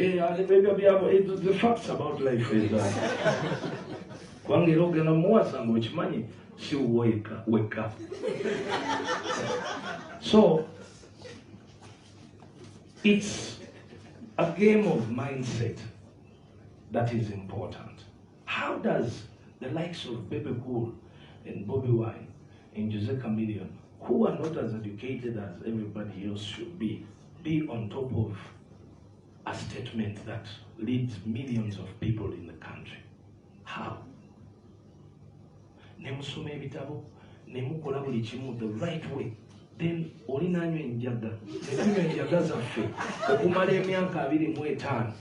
The facts about life is that so it's a game of mindset that is important. How does the likes of BEBE and Bobi and Jose Chameleon, who are not as educated as everybody else should be on top of a statement that leads millions of people in the country? How? Nemusoma ebitabo, nemukola buli kimu the right way. Then olina anywa enjaga, netunywa enjaga zaffe okumala emyaka 25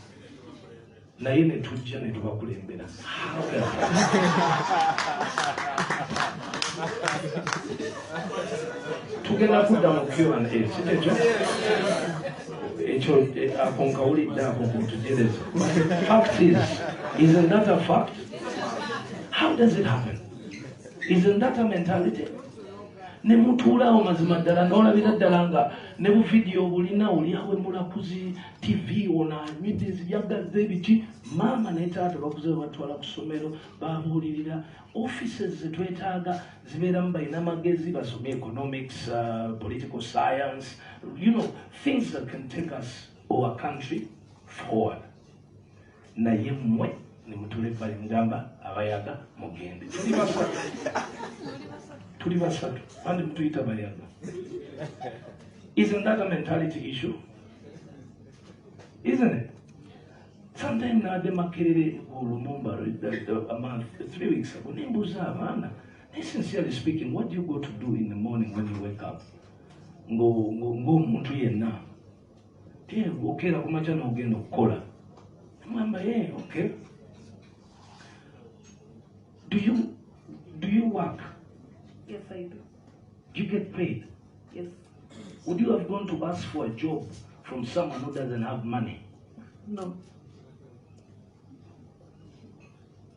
naye ne tujja ne tubakulembera. Tugenda kudda mu Q&A ekyo akonkawulidde ako kututereza. Fact is, isn't that a fact? How does it happen? Isn't that a mentality? Ne mutuulaawo mazima ddala n'olabira ddala nga ne bu video bulina oliawe mulakuzi TV ona nywidde byagazze biki maama ne taata bakuze batwala ku ssomero babuulirira offices zetwetaaga zibeeramu balina amagezi basome economics, political science, you know, things that can take us or a country forward. Naye mmwe ne mutule bali ngamba abayaga mugende tuli basatu andi mutuyita bayaga. Isn't that a mentality issue? Isn't it? Sometimes now the makerere Lumumba a month, 3 weeks ago, sincerely speaking, what do you go to do in the morning when you wake up? Go muntu yenna. Okay, kumacha na ogenda okukola. Mamba okay. Do you work? Yes, I do. You get paid? Yes. Would you have gone to ask for a job from someone who doesn't have money? No.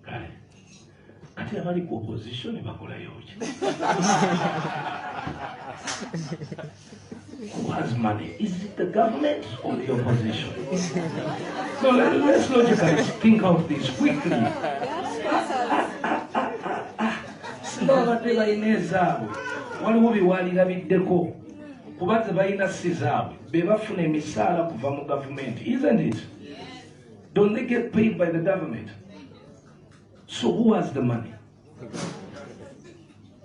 Kale. Kati abali ku opposition bakola yoki. Who has money? Is it the government or the opposition? So let's logically think of this quickly. Sinabadde balina ezaabwe waliwo biwalirabiddeko kuba tebalina si zaabwe be bafuna emisaala kuva mu government, isn't it? Don't they get paid by the government? So who has the money?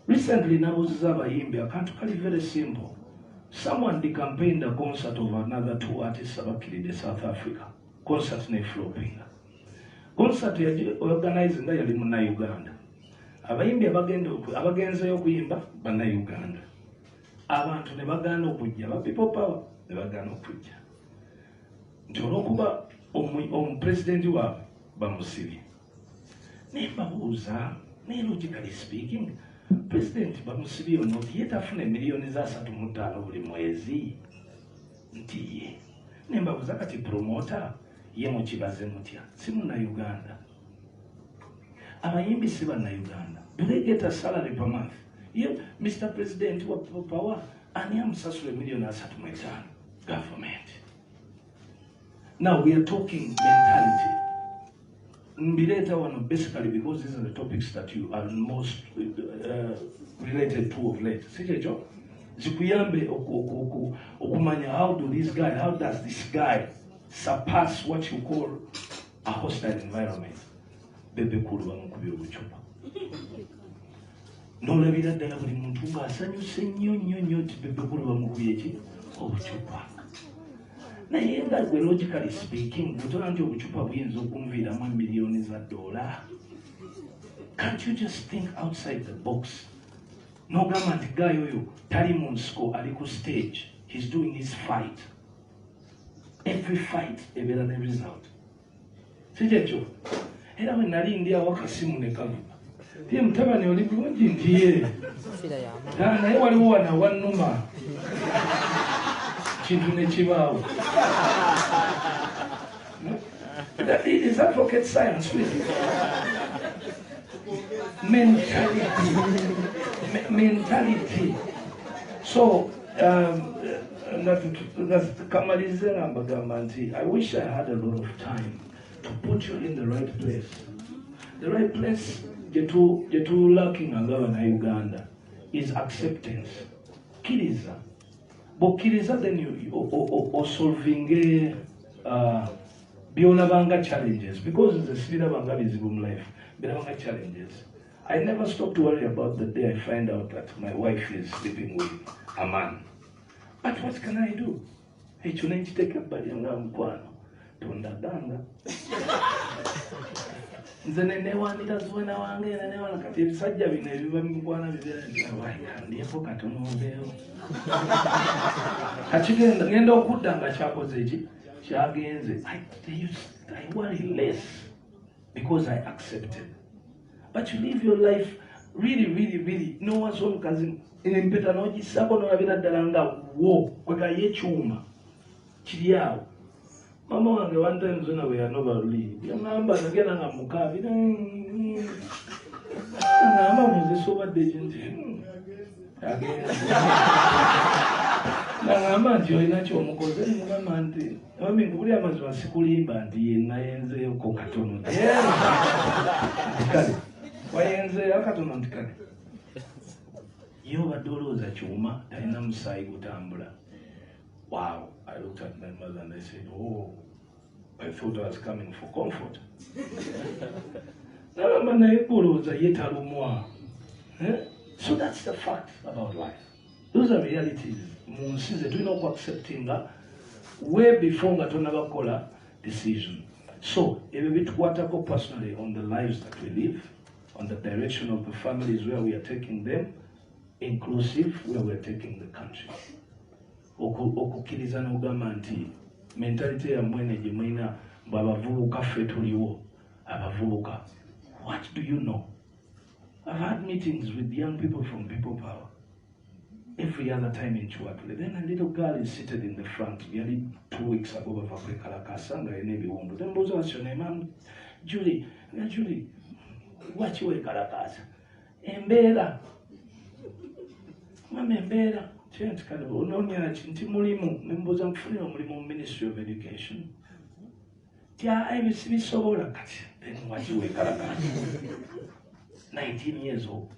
Recently nabuuziza abayimbi akantu kali very simple. Someone campaigned a concert of another 2 artists abakiridde South Africa. Concert ne flopping. Concert organizing nga yali Munnayuganda. Abayimbi abagenzeyo okuyimba Bannayuganda. Abantu ne bagaana okujja, ba people power ne bagaana okujja. Nti olw'okuba omupulezidenti waabwe bamusibye. Naye mbabuuza, naye logically speaking, pulezidenti bamusibye ono ye tafuna miliyoni za 3.5 buli mwezi. Nti ye. Naye mbabuuza kati promoter ye mukibaze mutya, si Munnayuganda. Abayimbi si Bannayuganda. Do they get a salary per month? Yeah, Mr. President, what power? Ani amusasula miliyoni 3.5 government. Now we are talking mentality. Mbireta one basically because these are the topics that you are most related to of late. Sijejo, zikuyambe okumanya how does this guy surpass what you call a hostile environment? BEBE kulu bamukubye obucupa. N'olabira ddala buli muntu ng'asanyuse nnyo nti BEBE kulu bamukubye ki obucupa. Naye nga gwe logically speaking bw'otola nti obucupa buyinza okunviiramu miliyoni za $. Can't you just think outside the box? N'ogamba nti guy oyo tali mu nsiko ali ku stage, he's doing his fight. Every fight ebeera ne result. Sikyekyo. Era bwe nali ndi awo akasimu ne kavuga. Ye mutabani oli bulungi nti ye. Naye waliwo wana wannuma. Kintu ne kibaawo. Is that rocket science really? Mentality. So, I wish I had a lot of time to put you in the right place. The right place, Jetu lacking na Uganda, is acceptance. Kiriza. But Kiriza, then you solving Bionabanga challenges. Because the Sridabanga visible life, Bionabanga challenges. I never stop to worry about the day I find out that my wife is sleeping with a man. But what can I do? Hey, chunenchi take up by yanga mkwano. Tondaganga. Nzene newa nitazuena wange na newa nakati sajja bine biba mkwana bibera ntiwaya ndipo katono mbeo. Kachigenda ngenda okudanga kyakoze eki kyagenze. I worry less because I accepted. But you live your life really, no one's home cousin. In impeta no gisako no abira dalanga wo kwega yechuma. Chiriao. Mama wange one time zona we are never leave. Yangamba ngena ngamukavi. Ngamba muziso badejenti. Again. Ngamba ndio inacho mukoze ngamba nti. Mami ngubuli amazwa sikulimba ndi nayenze uko katono. Kale. Wayenze akatono ntikale. Yo badoloza chuma talina musayi gutambula. Wow, I looked at my mother and I said, oh, I thought I was coming for comfort. So that's the fact about life. Those are realities. Do not accepting way before Ngatonabakola decision. So, if we talk personally on the lives that we live, on the direction of the families where we are taking them, inclusive where we are taking the country. Okukiriza n'ogamba nti mentality ya mwene gye mulina bw'abavubuka ffe tuliwo abavubuka. What do you know? I've had meetings with young people from People Power every other time in Chuatule. Then a little girl is seated in the front nearly 2 weeks ago bava kwekalakasa nga ene ebiwundu. Then mbuuza what's your name? I'm Julie. Julie, lwaki weekalakaasa? Embeera. Mama embeera. Nti mulimu nembuuza nkufunira omulimu mu Ministry of Education. Bisobola kati then lwaki weekalakaasa? 19 years old.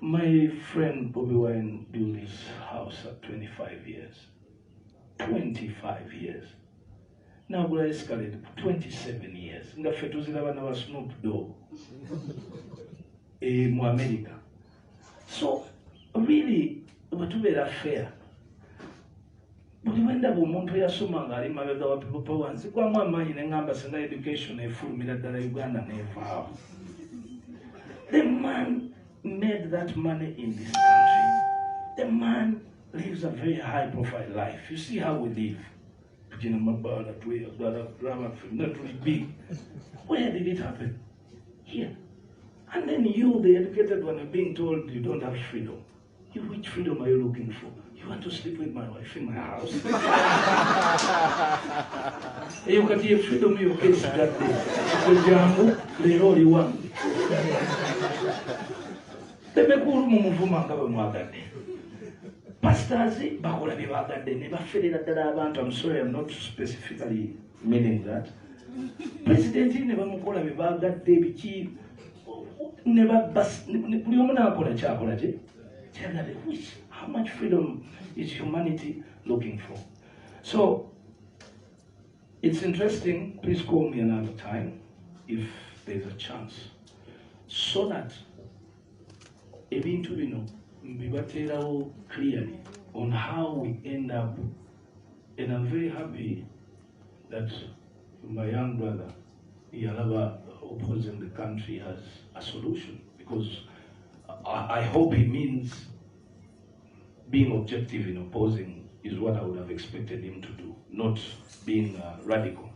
My friend Bobi Wine built his house at 25 years. 25 years. Now we're escalated 27 years. Nga ffe tuziraba n'aba Snoop Dogg mu America. So really, bwetubeera fair. Buli wendaba omuntu eyasoma ng'ali mabega wa People Power nzigwamu amaanyi ne ngamba singa education efulumira ddala Uganda n'evaawo. The man made that money in this country. The man lives a very high profile life. You see how we live. Not really big. Where did it happen? Here. And then you, the educated one, are being told you don't have freedom. Which freedom are you looking for? You want to sleep with my wife in my house? You can have freedom in your case that day. They only want. Pastors, I'm sorry, I'm not specifically meaning that. President never mukola bibagadde biki never bas buli omu nakola kyakola kye. How much freedom is humanity looking for? So it's interesting. Please call me another time if there's a chance, so that ebintu bino bibateerawo clearly on how we end up. And I'm very happy that my young brother Yalaba opposing the country has a solution, because I hope he means being objective in opposing is what I would have expected him to do, not being radical.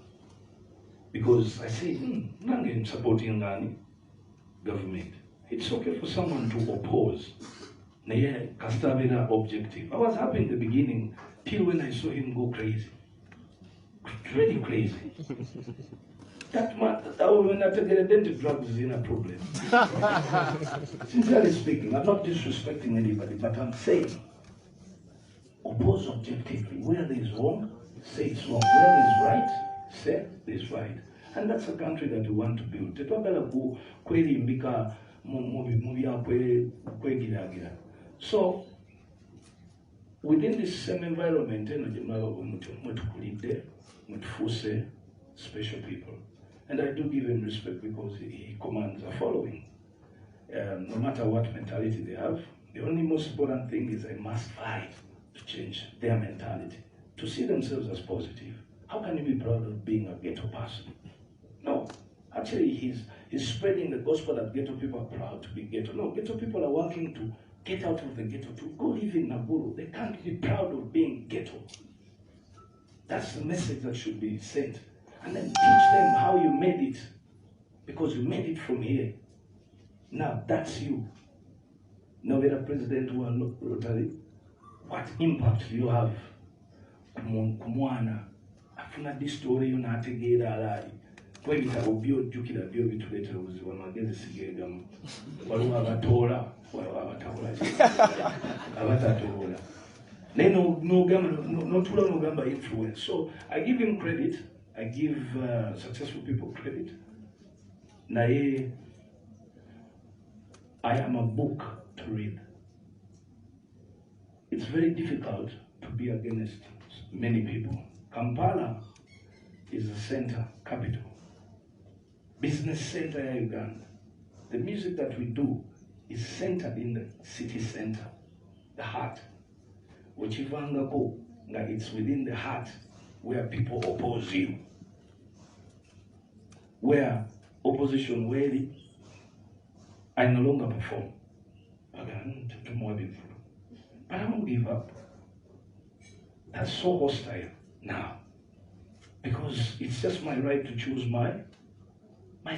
Because I say, I'm supporting government. It's okay for someone to oppose. Objective. I was happy in the beginning till when I saw him go crazy. Really crazy. That man, when I take identity drugs is in a problem. Sincerely speaking, I'm not disrespecting anybody, but I'm saying, oppose objectively. Where there is wrong, say it's wrong. Where there is right, say it's right. And that's a country that we want to build. So, within this same environment, special people. And I do give him respect because he commands a following. No matter what mentality they have, the only most important thing is they must fight to change their mentality, to see themselves as positive. How can you be proud of being a ghetto person? No. Actually, he's spreading the gospel that ghetto people are proud to be ghetto. No, ghetto people are working to get out of the ghetto, to go live in Naguru. They can't be proud of being ghetto. That's the message that should be sent. And then teach them how you made it, because you made it from here. Now, that's you. Now, we're a president who are Rotary. What impact do you have? Kumwana, afuna this story you not get already. When you have a bio jukila bio bitulator was one against the Sigagam, or who have a Torah, or a Torah. They no Tula no Gamba influence. So I give him credit. I give successful people credit. Nae, I am a book to read. It's very difficult to be against many people. Kampala is the center, capital, business center in Uganda. The music that we do is centered in the city center, the heart. Wachivangako, it's within the heart where people oppose you. Where opposition really, I no longer perform. But I won't give up. That's so hostile now. Because it's just my right to choose my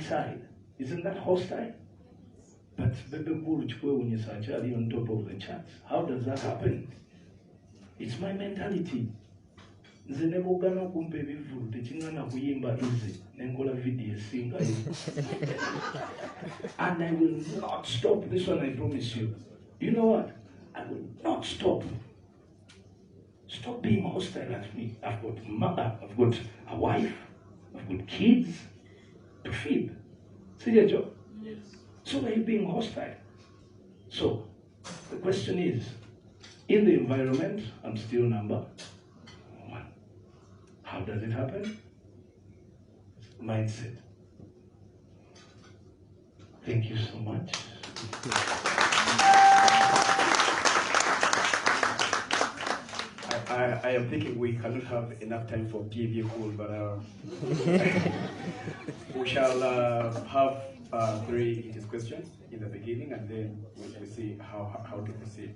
side. Isn't that hostile? But BEBE on top of the charts. How does that happen? It's my mentality. And I will not stop. This one I promise you. You know what? I will not stop. Stop being hostile at me. I've got mother, I've got a wife, I've got kids to feed. See your job? Yes. So why are you being hostile? So the question is, in the environment, I'm still number one. How does it happen? Mindset. Thank you so much. I am thinking we cannot have enough time for BEBE call, but we shall have 3 questions in the beginning, and then we'll see how to proceed.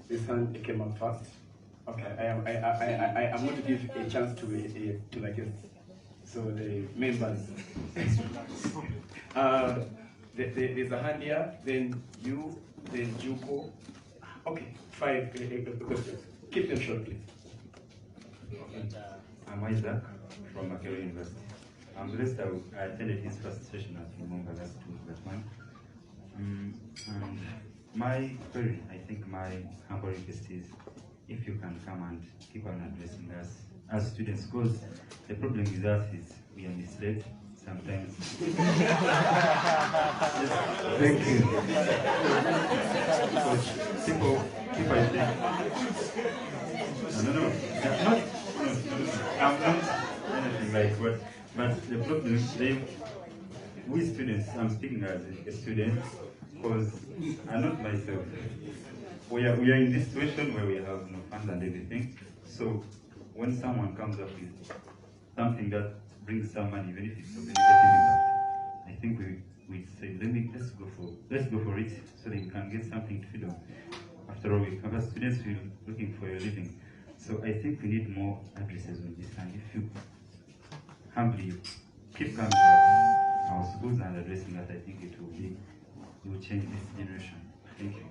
This hand came up first. Okay, I'm going to give a chance to my guests. So the members. There's a hand here, then you, then Juko. Okay, 5 questions. Keep them short, please. I'm Isaac from Makerere University. I'm blessed I attended his first session at Lumonga last month. And my query, I think my humble request is if you can come and keep on addressing us as students, because the problem with us is we are misled sometimes. Thank you. People keep on saying, no, I'm not anything like what, but the problem, we students, I'm speaking as a student, because I'm not myself. We are in this situation where we have no funds and everything, so when someone comes up with something that brings some money, even if it's a negative impact, I think we say, let's go for it, so that you can get something to feed on. After all, we cover students who are looking for a living. So I think we need more addresses on this, and if you humbly keep coming to our schools and addressing that, I think it will change this generation. Thank you.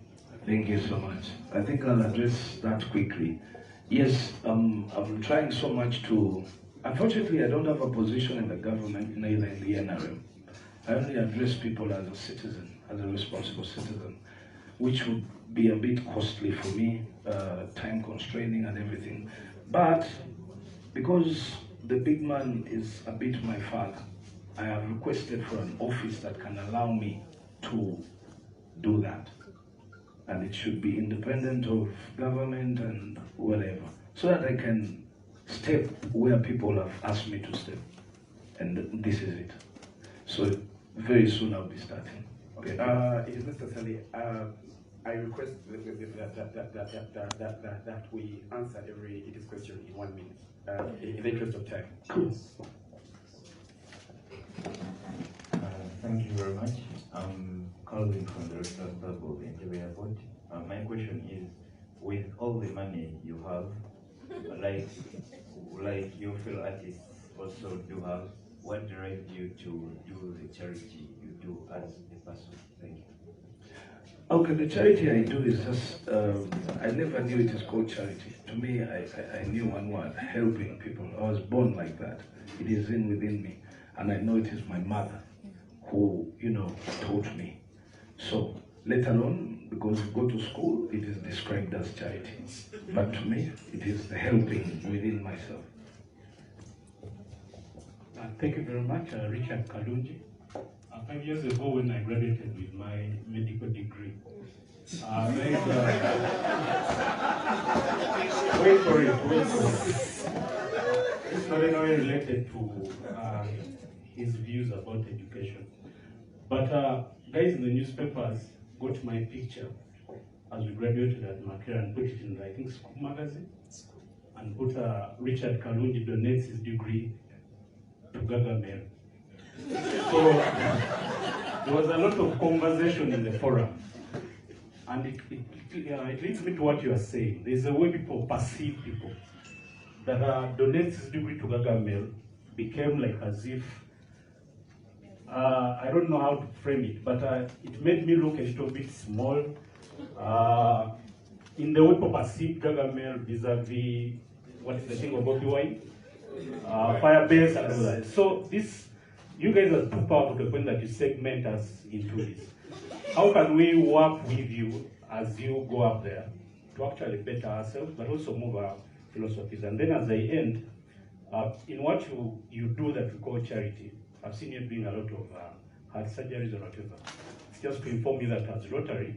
Thank you so much. I think I'll address that quickly. Yes, I'm trying so much to. Unfortunately, I don't have a position in the government, neither in the NRM. I only address people as a citizen, as a responsible citizen. which would be a bit costly for me, time constraining and everything. But because the big man is a bit my father, I have requested for an office that can allow me to do that. And it should be independent of government and whatever, so that I can step where people have asked me to step. And this is it. So very soon I'll be starting. Okay. It is necessary. I request that we answer every It is question in 1 minute, in the interest of time. Cool. Thank you very much. I'm calling from the Restaurant Club of Entebbe Airport. My question is, with all the money you have, like your fellow artists also do have, what drives you to do the charity you do as a person? Thank you. Okay, the charity I do is just, I never knew it is called charity. To me, I knew one word, helping people. I was born like that. It is within me. And I know it is my mother who, taught me. So, let alone, because we go to school, it is described as charity. But to me, it is the helping within myself. Thank you very much, Richard Kalunji. 5 years ago, when I graduated with my medical degree, wait for it. It's not in a way related to his views about education. But guys in the newspapers got my picture as we graduated at Makera and put it in, I think, School Magazine, and put Richard Kalunji donates his degree to Gagamel. So there was a lot of conversation in the forum, and it leads me to what you are saying. There's a way people perceive people. That donates his degree to Gagamel became like as if, I don't know how to frame it, but it made me look a little bit small in the way people perceive Gagamel vis-a-vis what is the thing of Bobi, Firebase and all that. So this, you guys are too powerful to the point that you segment us into this. How can we work with you as you go up there to actually better ourselves, but also move our philosophies? And then as I end, in what you do that we call charity, I've seen you doing a lot of heart surgeries or whatever. It's just to inform you that as Rotary,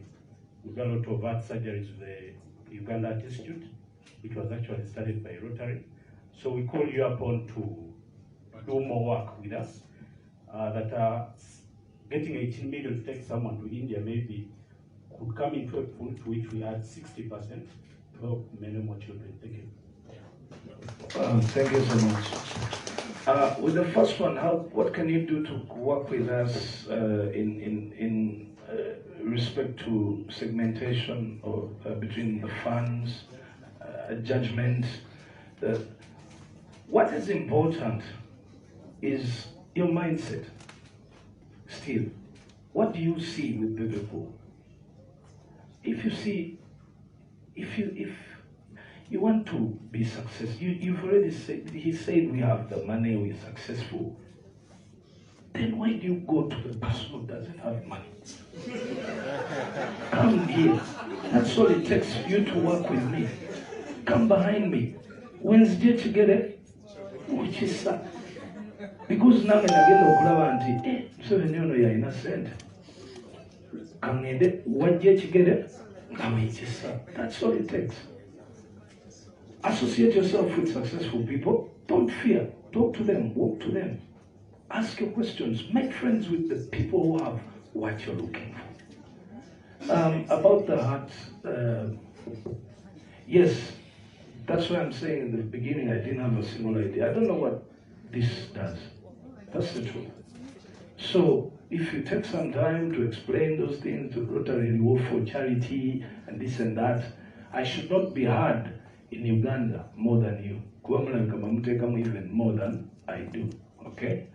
we've done a lot of heart surgeries with the Uganda Art Institute, which was actually started by Rotary. So we call you upon to do more work with us. Getting 18 million to take someone to India maybe could come into a point to which we had 60% to help many more children. Thank you. Thank you so much. With the first one, what can you do to work with us in respect to segmentation or between the funds, judgment? What is important is your mindset. Still, what do you see with the people? If you see, if you want to be successful, you've already said, he said we have the money, we're successful. Then why do you go to the person who doesn't have money? Come here. That's all it takes for you to work with me. Come behind me. Wednesday together, which is that. Because now I'm going to grab and Museveni ono yalina sente. Kangende wajje together, that's all it takes. Associate yourself with successful people. Don't fear. Talk to them. Walk to them. Ask your questions. Make friends with the people who have what you're looking for. About the heart, yes, that's why I'm saying in the beginning I didn't have a single idea. I don't know what this does. That's the truth. So if you take some time to explain those things to Rotary Work for Charity and this and that, I should not be hard in Uganda more than you. Even more than I do. Okay?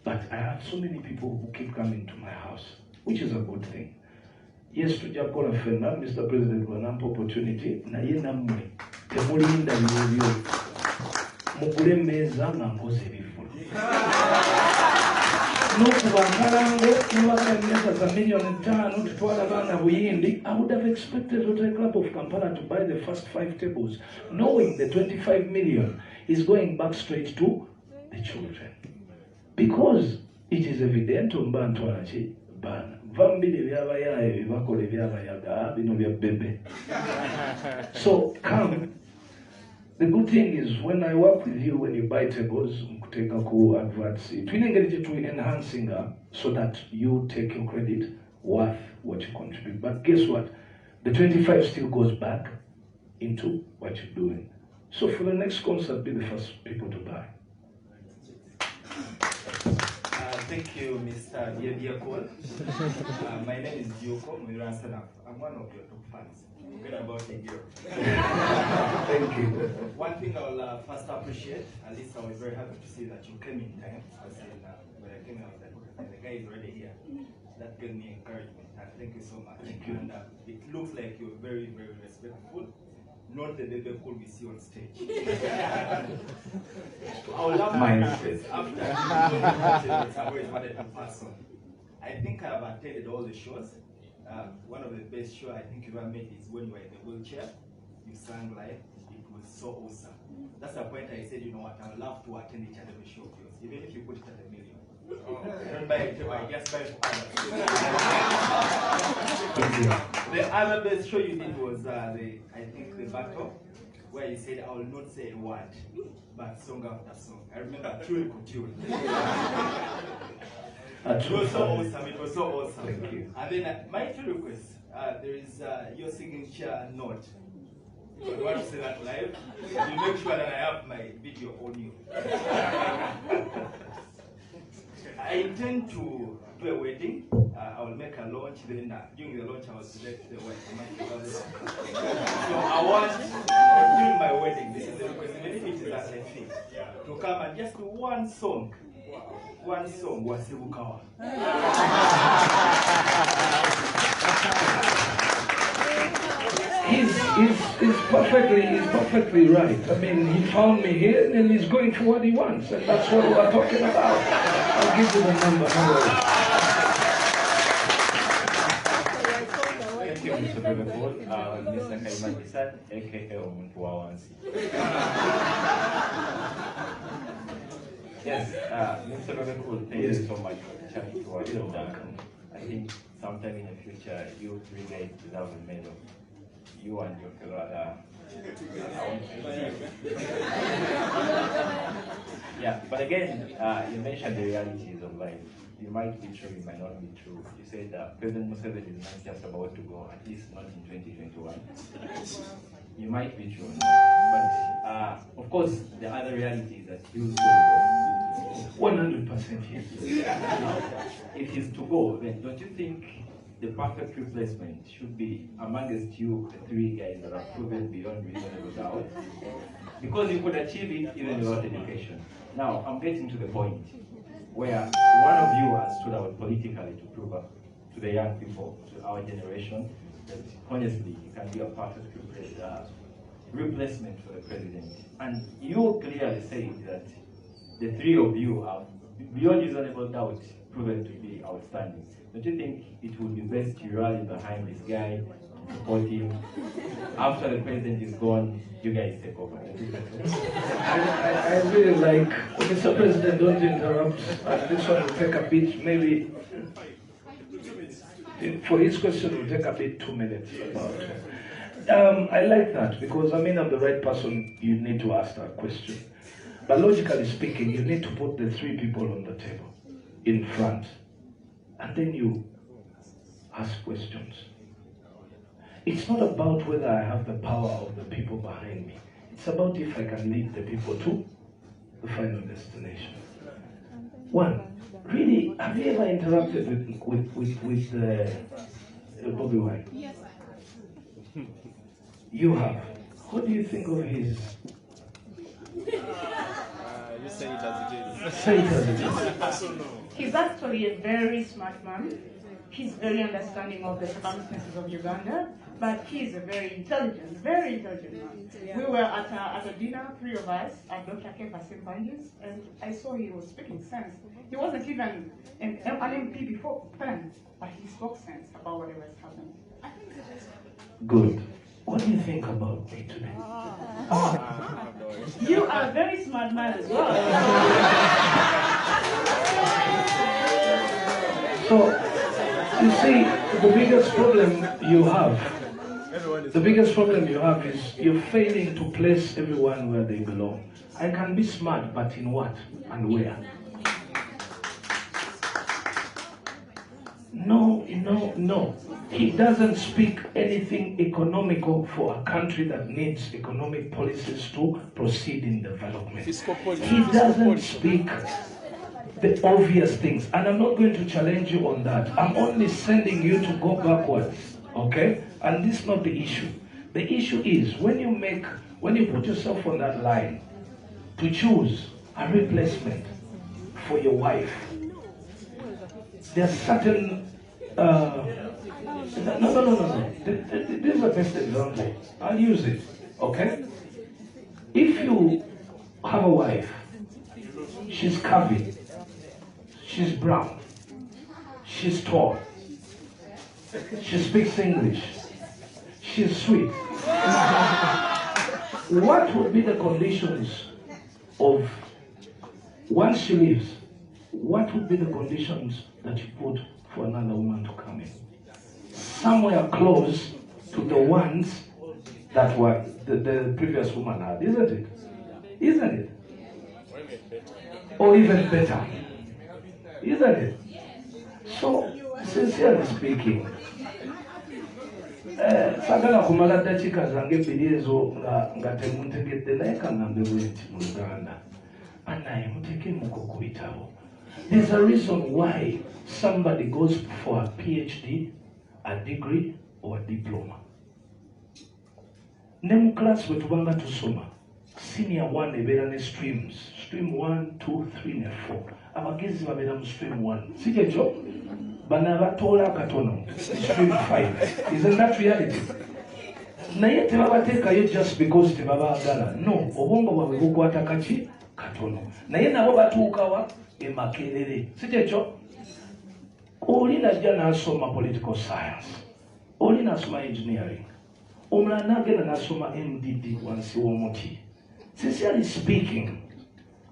But I have so many people who keep coming to my house, which is a good thing. Yes, to Jacola Fena, Mr. President, for an ample opportunity. Na ye namwe, temulinda bibyo. Mugule meza na ngoze bifulu. I would have expected Rotary Club of Kampala to buy the first 5 tables, knowing the 25 million is going back straight to the children. Because it is evident on Bantwanachi, Ban. So come. The good thing is when I work with you, when you buy tables, take a cool adverts, to enhancing so that you take your credit worth what you contribute. But guess what? The 25 still goes back into what you're doing. So for the next concert, be the first people to buy. Thank you, Mr. BEBE. My name is Yoko Mirasana. I'm one of your top fans. Good about a year. Thank you. One thing I'll first appreciate, at least I was very happy to see that you came in time. As in, when I came, I was like, okay, the guy is already here. That gave me encouragement. And thank you so much. Thank you. And it looks like you're very, very respectful. Not the BEBE cool we see on stage. I would love my request after I've always wanted to pass on. I think I've attended all the shows. One of the best shows I think you ever made is when you were in the wheelchair. You sang live. It was so awesome. That's the point I said, you know what, I would love to attend each and every show of yours, even if you put it at $1 million. Don't buy it, I just buy it for others. The other best show you did was I think the battle, where you said, I will not say a word, but song after song. I remember truly couture. It was so awesome. It was so awesome. Thank you. And then my two requests. There is your signature note. If I want to say that live, you make sure that I have my video on you. I intend to do a wedding. I will make a launch. Then during the launch, I will select the wedding. So I want during my wedding. This is the request. Even if it is as a fee, to come and just do one song. One song, Wasibukawa. He's perfectly right. I mean, he found me here and he's going for what he wants, and that's what we're talking about. I'll give you the number. Thank you, Mr. BEBE. Mr. Kyagulanyi, aka Omuntu Wawansi. Yes, Mr. BEBE, thank you so much for chatting to us. I think sometime in the future, you three guys deserve a medal. You and your fellow yeah, but again, you mentioned the realities of life. You might be true, you might not be true. You said that President Museveni is not just about to go, at least not in 2021. You might be true, but of course, the other reality is that he's going to go. 100% yes. If he's to go, then don't you think the perfect replacement should be amongst you, the three guys that are proven beyond reasonable doubt? Because you could achieve it even without education. Now, I'm getting to the point where one of you has stood out politically to prove up to the young people, to our generation, that honestly, you can be a perfect replacement for the president. And you clearly say that the three of you have, beyond reasonable doubt, proven to be outstanding. Don't you think it would be best to rally behind this guy, support him? After the president is gone, you guys take over. I really like, Mr. President, don't interrupt. This one will take a bit, maybe, for his question, will take a bit 2 minutes. I like that because, I mean, I'm the right person you need to ask that question. But logically speaking, you need to put the three people on the table in front. And then you ask questions. It's not about whether I have the power of the people behind me. It's about if I can lead the people to the final destination. One, really, have you ever interacted with Bobi Wine? Yes. You have. What do you think of his? You say it as it is. Say it as it is. He's actually a very smart man. he's very understanding of the circumstances of Uganda, but he's a very intelligent man. We were at a dinner, 3 of us, at Dr. Kepa Simpanji's, and I saw he was speaking sense. He wasn't even an MP before then, but he spoke sense about whatever was happening. Good. What do you think about me today? You are a very smart man as well. So, you see, the biggest problem you have is you're failing to place everyone where they belong. I can be smart, but in what and where? No. He doesn't speak anything economical for a country that needs economic policies to proceed in development. He doesn't speak the obvious things, and I'm not going to challenge you on that. I'm only sending you to go backwards, okay? And this is not the issue. The issue is when you put yourself on that line to choose a replacement for your wife, there's certain no. This is a best example. I'll use it, okay? If you have a wife, she's curvy, she's brown, she's tall, she speaks English, she's sweet. What would be the conditions of, once she leaves, what would be the conditions that you put for another woman to come in? Somewhere close to the ones that were the previous woman had, isn't it? Isn't it? Or even better, isn't it? So, sincerely speaking, sagala kumala dachika zange bbiri ezo nga temuntegedde naye kangambe bwenti mu Uganda anaye muteke muko ku bitabo. There's a reason why somebody goes for a PhD, a degree, or a diploma. Ne mu class bwe tubanga tusoma, senior 1 ebeera ne streams, stream 1, 2, 3 ne 4. Abagezi babeera mu stream 1. Si kyekyo? Bano abatoola akatono, stream 5. Isn't that reality? Naye tebabateekayo just because tebabaagala. No, obwongo bwabwe bukwata kaki? Katono. Naye nabo batuukawa e Makerere. Si kyekyo? Oli najja n'asoma political science. Oli n'asoma engineering. Omulala n'agenda n'asoma MDD wansi w'omuti. Sincerely speaking,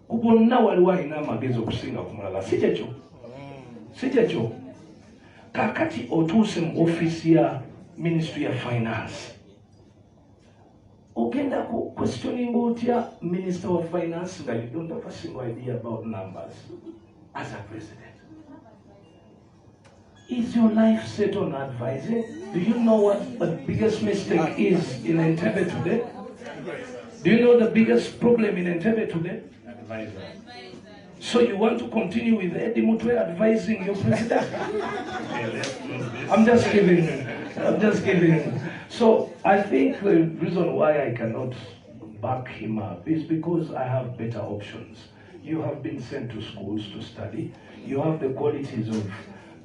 ku bonna waliwo alina amagezi okusinga ku mulala. Si kyekyo? Si kyekyo? Kakati otuuse mu office ya Ministry of Finance. Ogenda ku questioning otya Minister of Finance nga you don't have a single idea about numbers as a president. Is your life set on advising? Do you know what the biggest mistake is in Entebbe today? Do you know the biggest problem in Entebbe today? Advisor. So you want to continue with Eddie Mutwe advising your president? I'm just kidding. So I think the reason why I cannot back him up is because I have better options. You have been sent to schools to study. You have the qualities of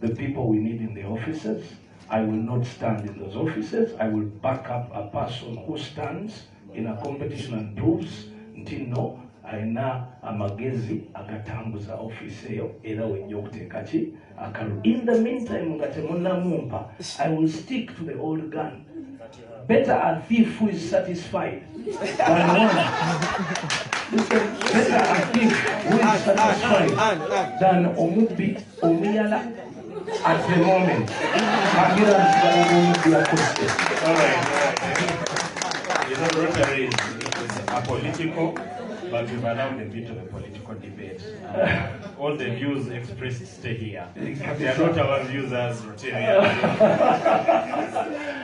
the people we need in the offices. I will not stand in those offices. I will back up a person who stands in a competition and proves until no, aina amagezi agatambuza office eyo era wenye okuteeka ki akalu. In the meantime nga temunnamumpa, I will stick to the old gun. Better a thief who is satisfied than one. Listen, better a thief who is satisfied than omubbi omuyala at the moment. All right. You know, Rotary is apolitical, but we've allowed a bit of a political debate. All the views expressed stay here. They are not our views as Rotarians.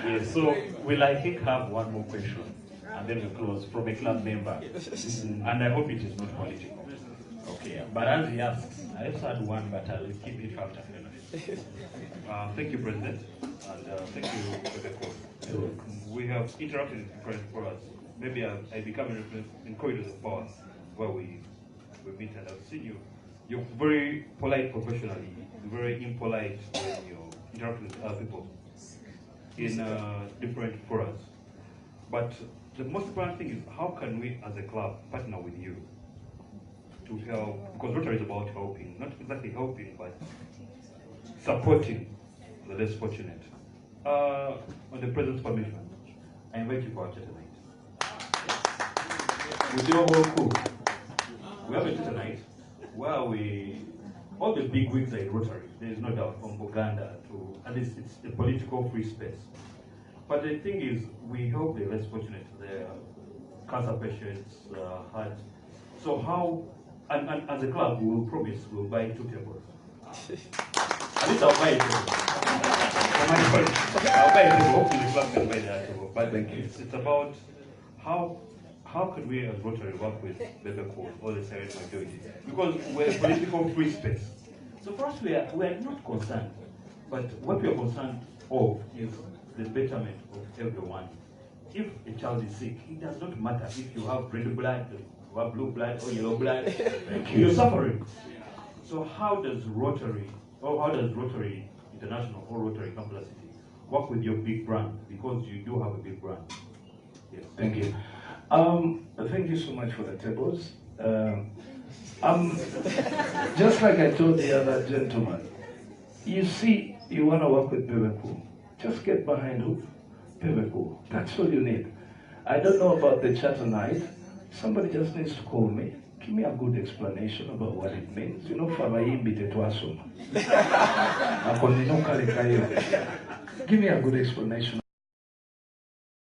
Yes, so we'll, I think, have one more question, and then we'll close from a club member. And I hope it is not political. Okay, but as he asks, I also had one, but I'll keep it after finish. Thank you, President, and thank you for the call. We have interacted in different forums. Maybe I become in corridors of powers where we meet, and I've seen you. You're very polite professionally, very impolite when you're interact with other people in different forums. But the most important thing is how can we as a club partner with you to help, because Rotary is about helping, not exactly helping, but supporting the less fortunate. On the President's permission, I invite you for our chat tonight. With your whole crew, we have a chat tonight where all the big wigs are in Rotary, there is no doubt, from Uganda to, at least it's a political free space. But the thing is, we help the less fortunate, the cancer patients, heart. So how, and as a club, we will promise we'll buy 2 tables. At least I'll buy a table. I'll buy a table, hopefully the club can buy that table. But it's about how could we as Rotary work with BEBE or the silent majority? Because we're a political free space. So for us, we are not concerned. But what we are concerned of is the betterment of everyone. If a child is sick, it does not matter if you have red blood, you have blue blood or yellow blood, you're suffering. So how does Rotary International or Rotary Campus City work with your big brand? Because you do have a big brand. Yes. Thank you. Thank you so much for the tables. Just like I told the other gentleman, you see, you want to work with BEBE, just get behind who? BEBE. That's all you need. I don't know about the chat tonight. Somebody just needs to call me. Give me a good explanation about what it means. You know, give me a good explanation.